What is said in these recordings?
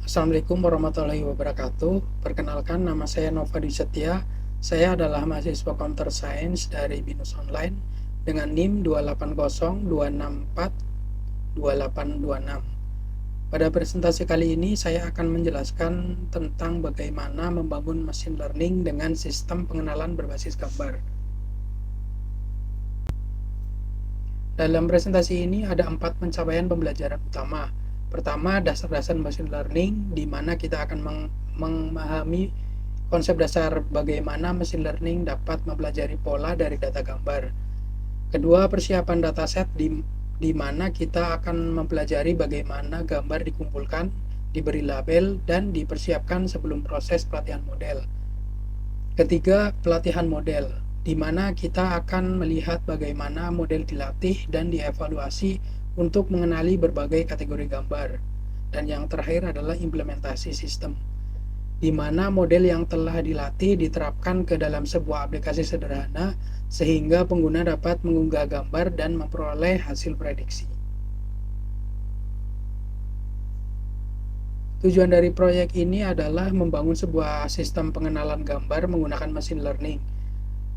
Assalamualaikum warahmatullahi wabarakatuh. Perkenalkan, nama saya Nova Dwi Setia. Saya adalah mahasiswa Computer Science dari BINUS Online dengan NIM 28026422826. Pada presentasi kali ini saya akan menjelaskan tentang bagaimana membangun machine learning dengan sistem pengenalan berbasis gambar. Dalam presentasi ini ada 4 pencapaian pembelajaran utama. Pertama, dasar-dasar machine learning, di mana kita akan memahami konsep dasar bagaimana machine learning dapat mempelajari pola dari data gambar. Kedua, persiapan dataset di mana kita akan mempelajari bagaimana gambar dikumpulkan, diberi label, dan dipersiapkan sebelum proses pelatihan model. Ketiga, pelatihan model, di mana kita akan melihat bagaimana model dilatih dan dievaluasi untuk mengenali berbagai kategori gambar. Dan yang terakhir adalah implementasi sistem, di mana model yang telah dilatih diterapkan ke dalam sebuah aplikasi sederhana sehingga pengguna dapat mengunggah gambar dan memperoleh hasil prediksi. Tujuan dari proyek ini adalah membangun sebuah sistem pengenalan gambar menggunakan machine learning.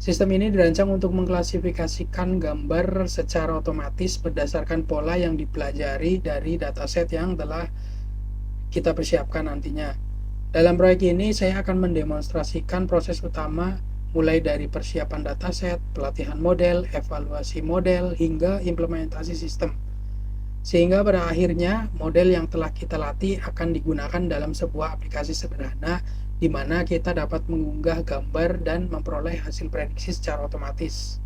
Sistem ini dirancang untuk mengklasifikasikan gambar secara otomatis berdasarkan pola yang dipelajari dari dataset yang telah kita persiapkan nantinya. Dalam proyek ini, saya akan mendemonstrasikan proses utama mulai dari persiapan dataset, pelatihan model, evaluasi model, hingga implementasi sistem. Sehingga pada akhirnya, model yang telah kita latih akan digunakan dalam sebuah aplikasi sederhana di mana kita dapat mengunggah gambar dan memperoleh hasil prediksi secara otomatis.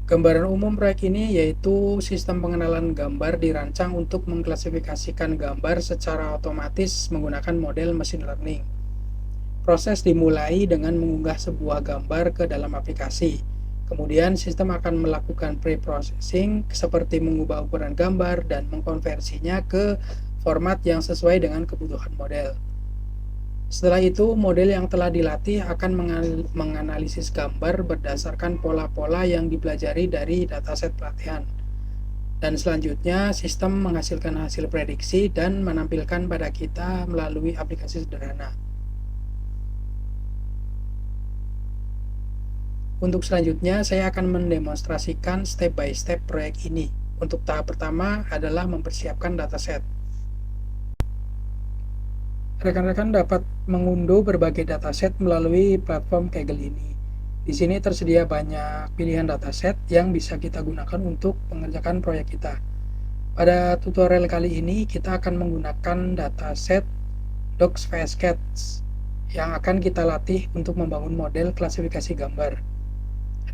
Gambaran umum proyek ini yaitu sistem pengenalan gambar dirancang untuk mengklasifikasikan gambar secara otomatis menggunakan model machine learning. Proses dimulai dengan mengunggah sebuah gambar ke dalam aplikasi. Kemudian sistem akan melakukan pre-processing seperti mengubah ukuran gambar dan mengkonversinya ke format yang sesuai dengan kebutuhan model. Setelah itu, model yang telah dilatih akan menganalisis gambar berdasarkan pola-pola yang dipelajari dari dataset pelatihan. Dan selanjutnya, sistem menghasilkan hasil prediksi dan menampilkan pada kita melalui aplikasi sederhana. Untuk selanjutnya, saya akan mendemonstrasikan step by step proyek ini. Untuk tahap pertama adalah mempersiapkan dataset. Rekan-rekan dapat mengunduh berbagai dataset melalui platform Kaggle ini. Di sini tersedia banyak pilihan dataset yang bisa kita gunakan untuk mengerjakan proyek kita. Pada tutorial kali ini, kita akan menggunakan dataset DocsVSCats yang akan kita latih untuk membangun model klasifikasi gambar.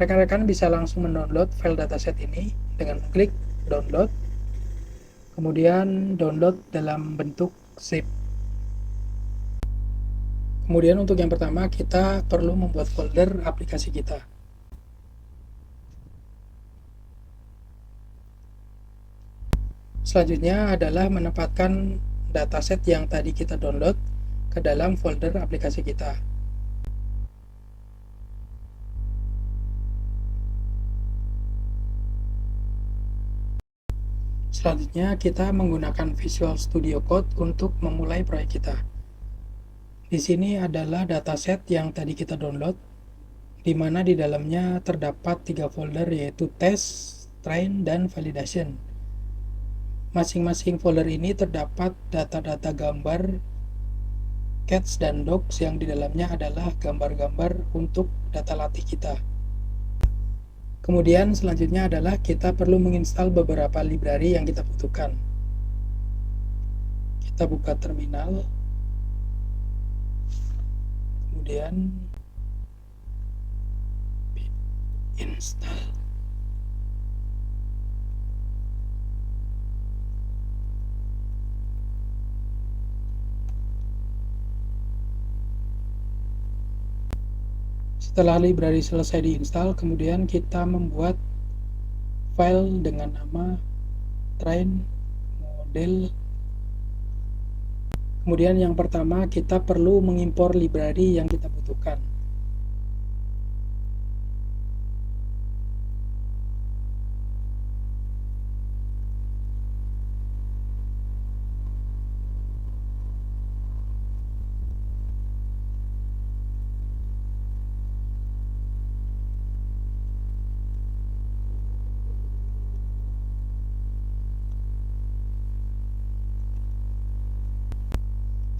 Rekan-rekan bisa langsung mendownload file dataset ini dengan klik download, kemudian download dalam bentuk zip. Kemudian untuk yang pertama, kita perlu membuat folder aplikasi kita. Selanjutnya adalah menempatkan dataset yang tadi kita download ke dalam folder aplikasi kita. Selanjutnya, kita menggunakan Visual Studio Code untuk memulai proyek kita. Di sini adalah dataset yang tadi kita download, di mana di dalamnya terdapat 3 folder yaitu test, train, dan validation. Masing-masing folder ini terdapat data-data gambar, cats, dan docs yang di dalamnya adalah gambar-gambar untuk data latih kita. Kemudian selanjutnya adalah kita perlu menginstal beberapa library yang kita butuhkan. Kita buka terminal, kemudian install. Setelah library selesai diinstal, kemudian kita membuat file dengan nama train model. Kemudian yang pertama, kita perlu mengimpor library yang kita butuhkan.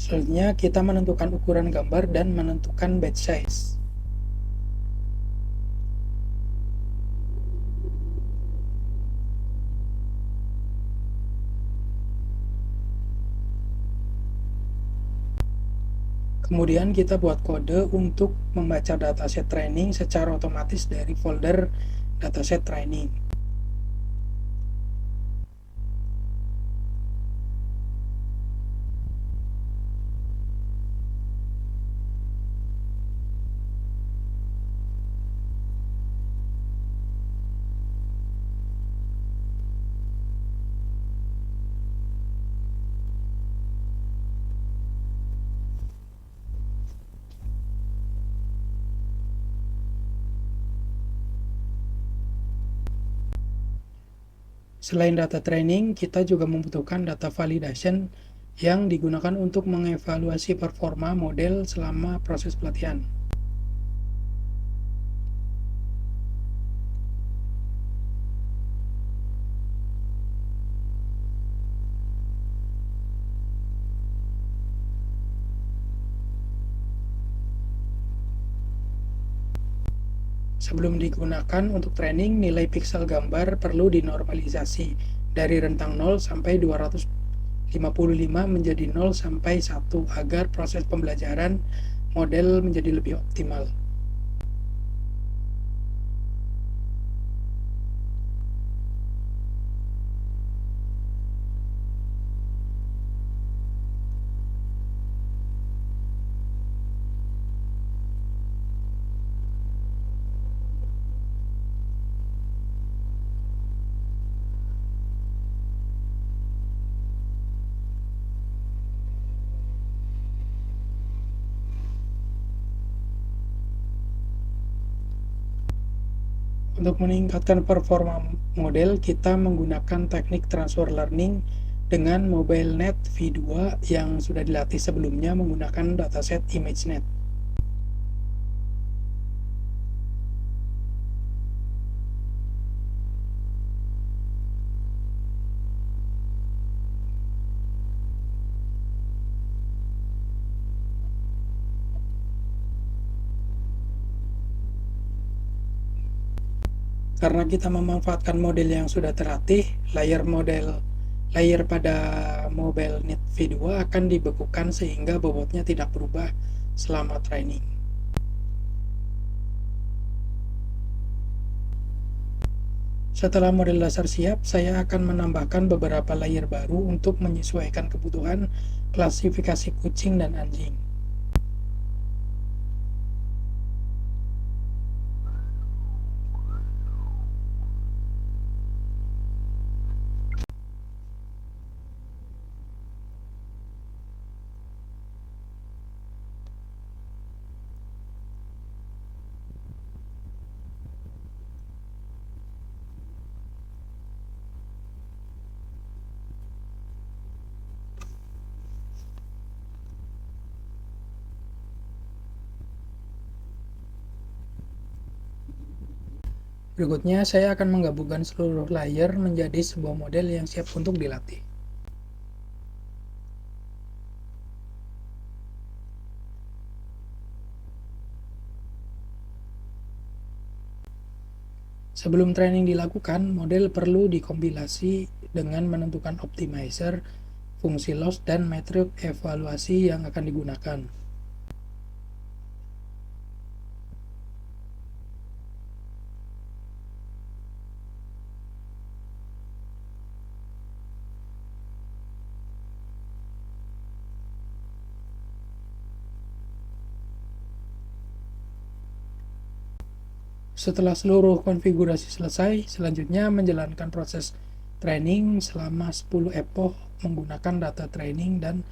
Selanjutnya kita menentukan ukuran gambar dan menentukan batch size. Kemudian kita buat kode untuk membaca dataset training secara otomatis dari folder dataset training. Selain data training, kita juga membutuhkan data validation yang digunakan untuk mengevaluasi performa model selama proses pelatihan. Sebelum digunakan untuk training, nilai piksel gambar perlu dinormalisasi dari rentang 0 sampai 255 menjadi 0 sampai 1 agar proses pembelajaran model menjadi lebih optimal. Untuk meningkatkan performa model, kita menggunakan teknik transfer learning dengan MobileNet V2 yang sudah dilatih sebelumnya menggunakan dataset ImageNet. Karena kita memanfaatkan model yang sudah terlatih, layer pada MobileNet V2 akan dibekukan sehingga bobotnya tidak berubah selama training. Setelah model dasar siap, saya akan menambahkan beberapa layer baru untuk menyesuaikan kebutuhan klasifikasi kucing dan anjing. Berikutnya, saya akan menggabungkan seluruh layer menjadi sebuah model yang siap untuk dilatih. Sebelum training dilakukan, model perlu dikompilasi dengan menentukan optimizer, fungsi loss, dan metrik evaluasi yang akan digunakan. Setelah seluruh konfigurasi selesai, selanjutnya menjalankan proses training selama 10 epoch menggunakan data training dan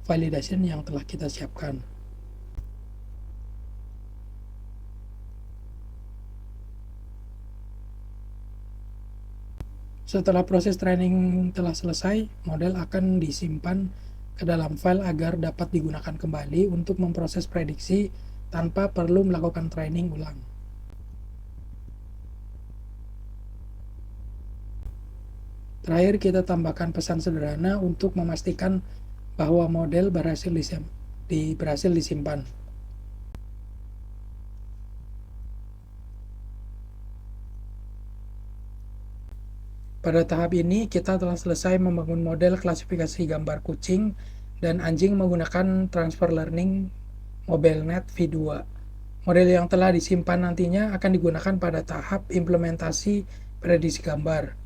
validation yang telah kita siapkan. Setelah proses training telah selesai, model akan disimpan ke dalam file agar dapat digunakan kembali untuk memproses prediksi tanpa perlu melakukan training ulang. Terakhir, kita tambahkan pesan sederhana untuk memastikan bahwa model berhasil disimpan. Pada tahap ini, kita telah selesai membangun model klasifikasi gambar kucing dan anjing menggunakan Transfer Learning MobileNet V2. Model yang telah disimpan nantinya akan digunakan pada tahap implementasi prediksi gambar.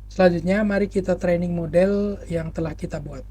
Selanjutnya, mari kita training model yang telah kita buat.